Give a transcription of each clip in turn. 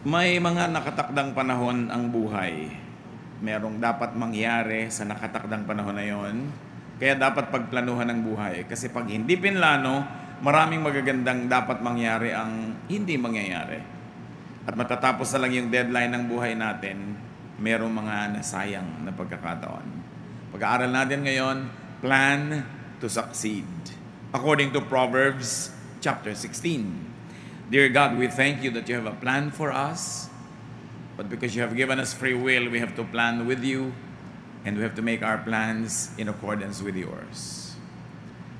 May mga nakatakdang panahon ang buhay. Merong dapat mangyari sa nakatakdang panahon na yon. Kaya dapat pagplanuhan ang buhay. Kasi pag hindi pinlano, maraming magagandang dapat mangyari ang hindi mangyayari. At matatapos na lang yung deadline ng buhay natin, merong mga nasayang na pagkakataon. Pag-aaral natin ngayon, plan to succeed. According to Proverbs chapter 16. Dear God, we thank you that you have a plan for us. But because you have given us free will, we have to plan with you. And we have to make our plans in accordance with yours.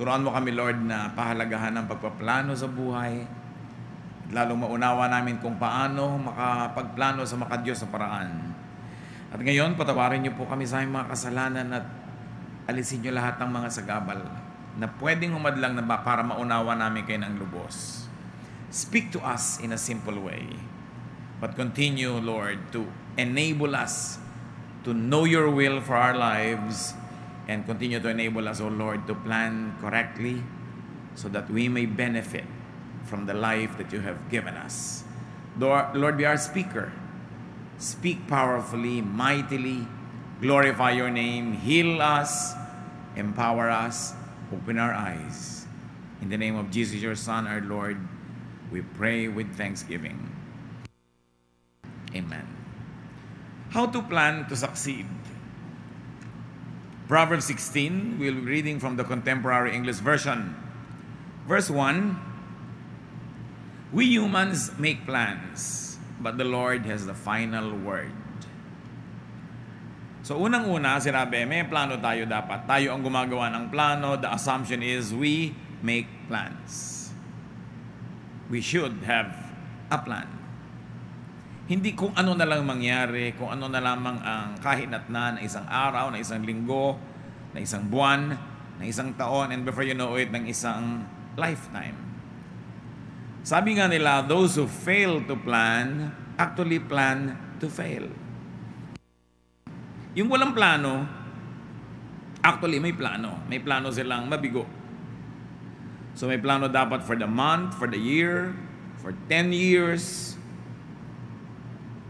Turuan mo kami, Lord, na pahalagahan ng pagpaplano sa buhay. Lalong maunawa namin kung paano makapagplano sa makadiyos na paraan. At ngayon, patawarin niyo po kami sa aming mga kasalanan at alisin niyo lahat ng mga sagabal na pwedeng humadlang na para maunawa namin kayo ng lubos. Speak to us in a simple way. But continue, Lord, to enable us to know your will for our lives and continue to enable us, O Lord, to plan correctly so that we may benefit from the life that you have given us. Lord, be our speaker. Speak powerfully, mightily, glorify your name, heal us, empower us, open our eyes. In the name of Jesus, your Son, our Lord, we pray with thanksgiving. Amen. How to plan to succeed? Proverbs 16, we'll be reading from the Contemporary English Version. Verse 1, we humans make plans, but the Lord has the final word. So unang-una, sinabi, may plano tayo dapat. Tayo ang gumagawa ng plano. The assumption is we make plans. We should have a plan. Hindi kung ano na lang mangyari, kung ano na lamang ang kahinatnan na isang araw, na isang linggo, na isang buwan, na isang taon, and before you know it, ng isang lifetime. Sabi nga nila, those who fail to plan, actually plan to fail. Yung walang plano, actually may plano. May plano silang mabigo. So may plano dapat for the month, for the year, for 10 years.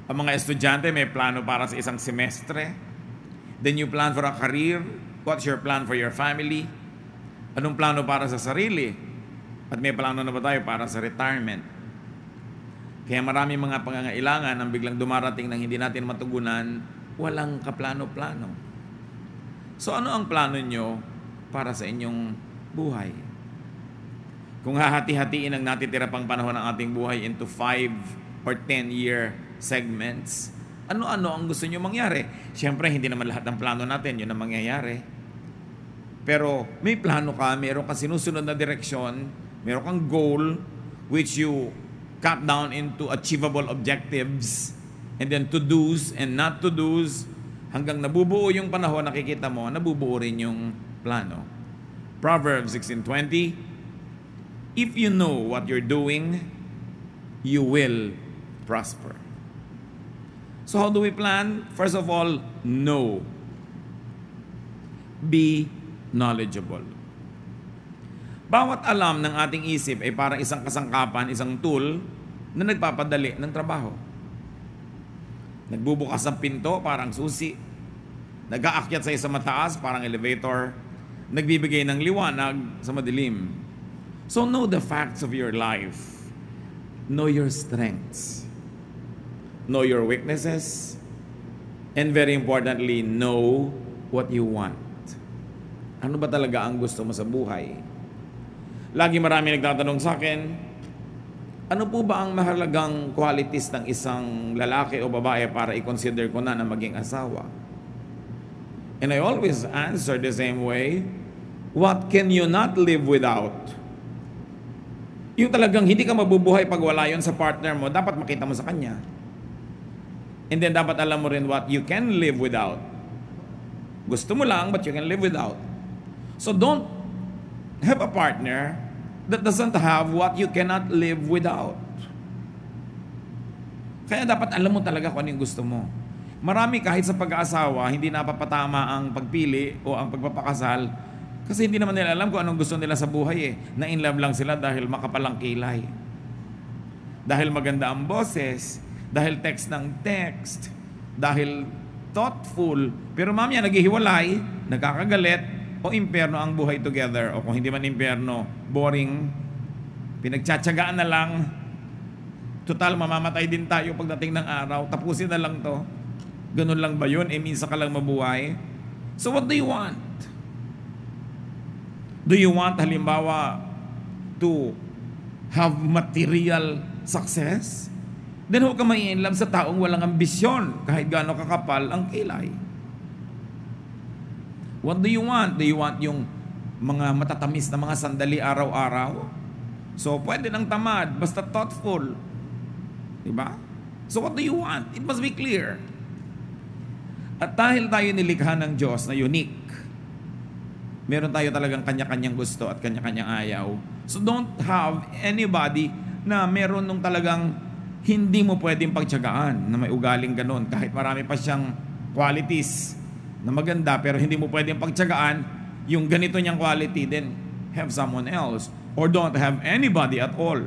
Ang mga estudyante may plano para sa isang semestre. Then you plan for a career. What's your plan for your family? Anong plano para sa sarili? At may plano na ba tayo para sa retirement? Kaya marami mga pangangailangan ang biglang dumarating nang hindi natin matugunan, walang kaplano-plano. So ano ang plano nyo para sa inyong buhay? Kung hahati-hatiin ang natitira pang panahon ng ating buhay into 5 or 10-year segments, ano-ano ang gusto nyo mangyari? Siyempre, hindi naman lahat ng plano natin yun ang mangyayari. Pero may plano ka, meron kang sinusunod na direksyon, meron kang goal, which you cut down into achievable objectives, and then to-dos and not to-dos, hanggang nabubuo yung panahon, nakikita mo, nabubuo rin yung plano. Proverbs 16:20, if you know what you're doing, you will prosper. So how do we plan? First of all, know. Be knowledgeable. Bawat alam ng ating isip ay parang isang kasangkapan, isang tool na nagpapadali ng trabaho. Nagbubukas ng pinto, parang susi. Nag-aakyat sa isang mataas, parang elevator. Nagbibigay ng liwanag sa madilim. So know the facts of your life. Know your strengths. Know your weaknesses. And very importantly, know what you want. Ano ba talaga ang gusto mo sa buhay? Lagi marami nagtatanong sa akin, ano po ba ang mahalagang qualities ng isang lalaki o babae para i-consider ko na maging asawa? And I always answer the same way, what can you not live without? Yung talagang hindi ka mabubuhay pag wala yun sa partner mo, dapat makita mo sa kanya. And then dapat alam mo rin what you can live without. Gusto mo lang, but you can live without. So don't have a partner that doesn't have what you cannot live without. Kaya dapat alam mo talaga kung ano yung gusto mo. Marami kahit sa pag-aasawa, hindi napapatama ang pagpili o ang pagpapakasal kasi hindi naman nila alam kung anong gusto nila sa buhay eh. Na-in love lang sila dahil makapalang kilay. Dahil maganda ang boses, dahil text ng text, dahil thoughtful, pero mamaya naghihiwalay, nagkakagalit, o impyerno ang buhay together, o kung hindi man impyerno, boring, pinagtsatsagaan na lang, total mamamatay din tayo pagdating ng araw, tapusin na lang to. Ganun lang ba yun? Minsan ka lang mabuhay. So what do you want? Do you want, halimbawa, to have material success? Then huwag ka mai-inlove sa taong walang ambisyon, kahit gaano kakapal ang kilay. What do you want? Do you want yung mga matatamis na mga sandali araw-araw? So, pwede ng tamad, basta thoughtful. Diba? So, what do you want? It must be clear. At dahil tayo nilikha ng Diyos na unique, meron tayo talagang kanya-kanyang gusto at kanya-kanyang ayaw. So, don't have anybody na meron nung talagang hindi mo pwedeng pagtyagaan na may ugaling ganun. Kahit marami pa siyang qualities na maganda, pero hindi mo pwedeng pagtyagaan yung ganito niyang quality, then have someone else. Or don't have anybody at all.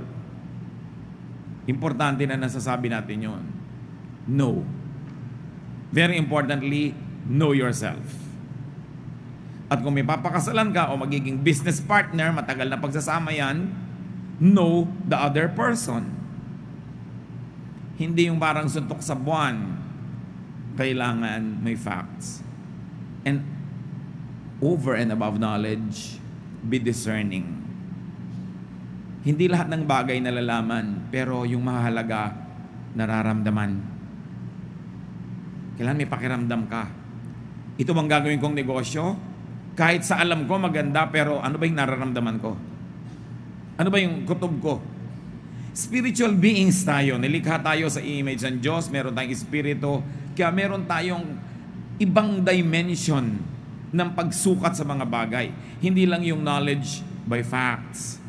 Importante na nasasabi natin yun. No. Very importantly, know yourself. At kung may papakasalan ka o magiging business partner, matagal na pagsasama yan, know the other person. Hindi yung parang suntok sa buwan. Kailangan may facts. And over and above knowledge, be discerning. Hindi lahat ng bagay nalalaman, pero yung mahalaga, nararamdaman. Kailangan may pakiramdam ka. Ito bang gagawin kong negosyo? Kahit sa alam ko maganda, pero ano ba yung nararamdaman ko? Ano ba yung kutob ko? Spiritual beings tayo. Nilikha tayo sa image ng Diyos. Meron tayong espiritu. Kaya meron tayong ibang dimension ng pagsukat sa mga bagay. Hindi lang yung knowledge by facts.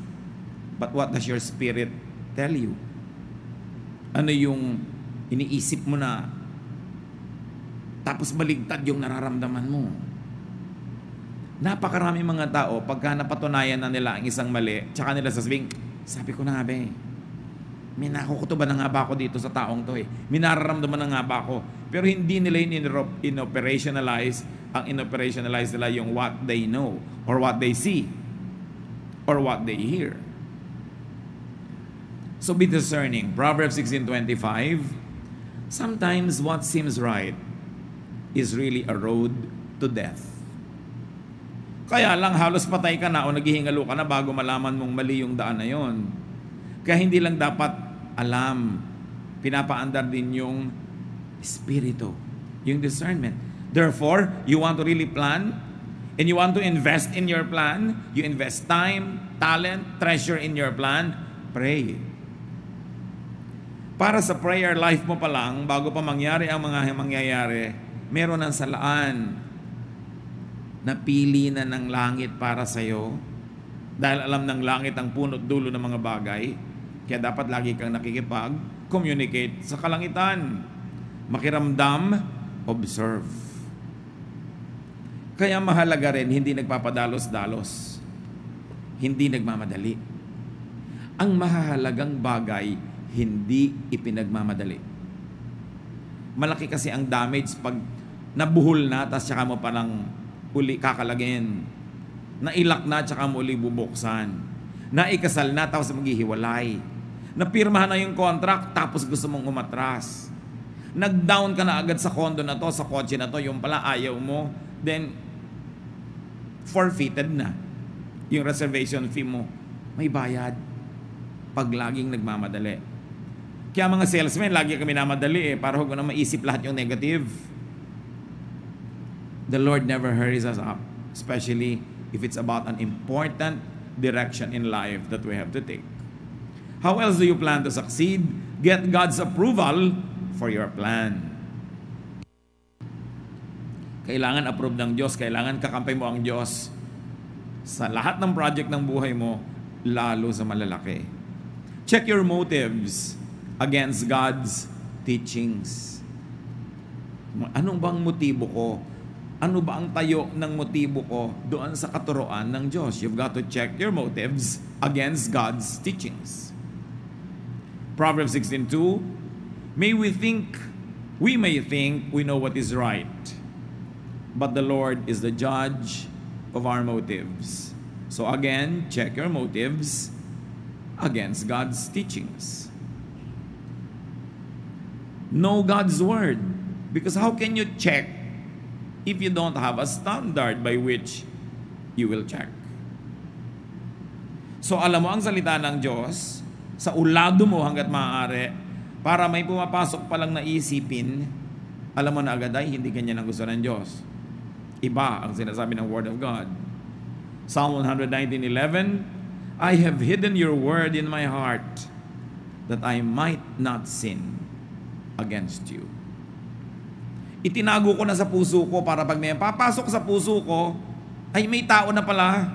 But what does your spirit tell you? Ano yung iniisip mo na tapos baligtad yung nararamdaman mo? Napakarami mga tao, pagka napatunayan na nila ang isang mali, tsaka nila sasabihin, sabi ko na nga ba eh, may nakukutuban na nga ba ako dito sa taong to eh. May nararamdaman na nga ba ako. Pero hindi nila in-operationalize. Ang in-operationalize nila yung what they know, or what they see, or what they hear. So be discerning. Proverbs 16:25, sometimes what seems right is really a road to death. Kaya lang halos patay ka na o naghihingalo ka na bago malaman mong mali yung daan na yon. Kaya hindi lang dapat alam, pinapaandar din yung espiritu, yung discernment. Therefore, you want to really plan and you want to invest in your plan, you invest time, talent, treasure in your plan, pray. Para sa prayer life mo pa lang, bago pa mangyari ang mga mangyayari, meron ng salaan. Napili na ng langit para sa'yo. Dahil alam ng langit ang punot dulo ng mga bagay. Kaya dapat lagi kang nakikipag-communicate sa kalangitan. Makiramdam, observe. Kaya mahalaga rin, hindi nagpapadalos-dalos. Hindi nagmamadali. Ang mahalagang bagay, hindi ipinagmamadali. Malaki kasi ang damage pag nabuhol na, tapos saka mo palang uli kakalagin. Nailak na, tsaka mo uli bubuksan. Naikasal na, tapos maghihiwalay. Napirmahan na yung contract, tapos gusto mong umatras. Nag-down ka na agad sa condo na to, sa kotse na to, yung pala ayaw mo, then forfeited na. Yung reservation fee mo, may bayad. Pag laging nagmamadali. Kaya mga salesmen, lagi kami namadali para huwag na maisip lahat yung negative. The Lord never hurries us up, especially if it's about an important direction in life that we have to take. How else do you plan to succeed? Get God's approval for your plan. Kailangan approve ng Diyos, kailangan kakampay mo ang Diyos sa lahat ng project ng buhay mo, lalo sa malalaki. Check your motives against God's teachings. Anong bang motibo ko? Ano ba ang tayo ng motibo ko doon sa katuroan ng Diyos? You've got to check your motives against God's teachings. Proverbs 16:2, We may think we know what is right, but the Lord is the judge of our motives. So again, check your motives against God's teachings. Know God's word, because how can you check if you don't have a standard by which you will check? So alam mo ang salita ng Diyos, sa ulado mo hanggat maaari, para may pumapasok pa lang na isipin, alam mo na agad ay hindi ganyan ang gusto ng Diyos. Iba ang sinasabi ng Word of God. Psalm 119:11, I have hidden your word in my heart that I might not sin against you. Itinago ko na sa puso ko para pag may papasok sa puso ko, ay may tao na pala.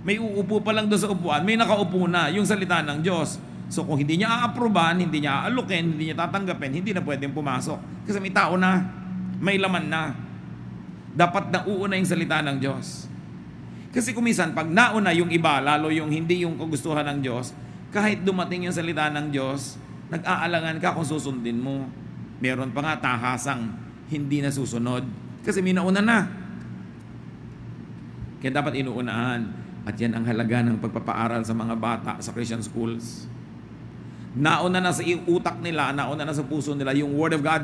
May uupo pa lang doon sa upuan, may nakaupo na, yung salita ng Diyos. So kung hindi niya aaproban, hindi niya aalukin, hindi niya tatanggapin, hindi na pwedeng pumasok. Kasi may tao na, may laman na. Dapat nauuna yung salita ng Diyos. Kasi kumisan, pag nauna yung iba, lalo yung hindi yung kagustuhan ng Diyos, kahit dumating yung salita ng Diyos, nag-aalangan ka kung susundin mo. Meron pa nga tahasang hindi na susunod. Kasi may nauna na. Kaya dapat inuunahan. At yan ang halaga ng pagpapaaral sa mga bata sa Christian schools. Nauna na sa utak nila, nauna na sa puso nila yung Word of God.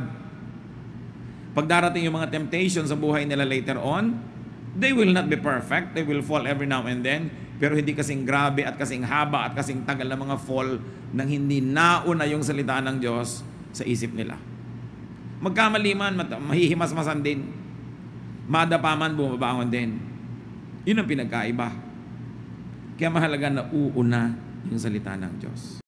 Pag darating yung mga temptations sa buhay nila later on, they will not be perfect. They will fall every now and then. Pero hindi kasing grabe at kasing haba at kasing tagal na mga fall nang hindi nauna yung salita ng Diyos sa isip nila. Magkamali man, mahihimasmasan din. Madapa man, bumabangon din. Yun ang pinagkaiba. Kaya mahalaga na uuna yung salita ng Diyos.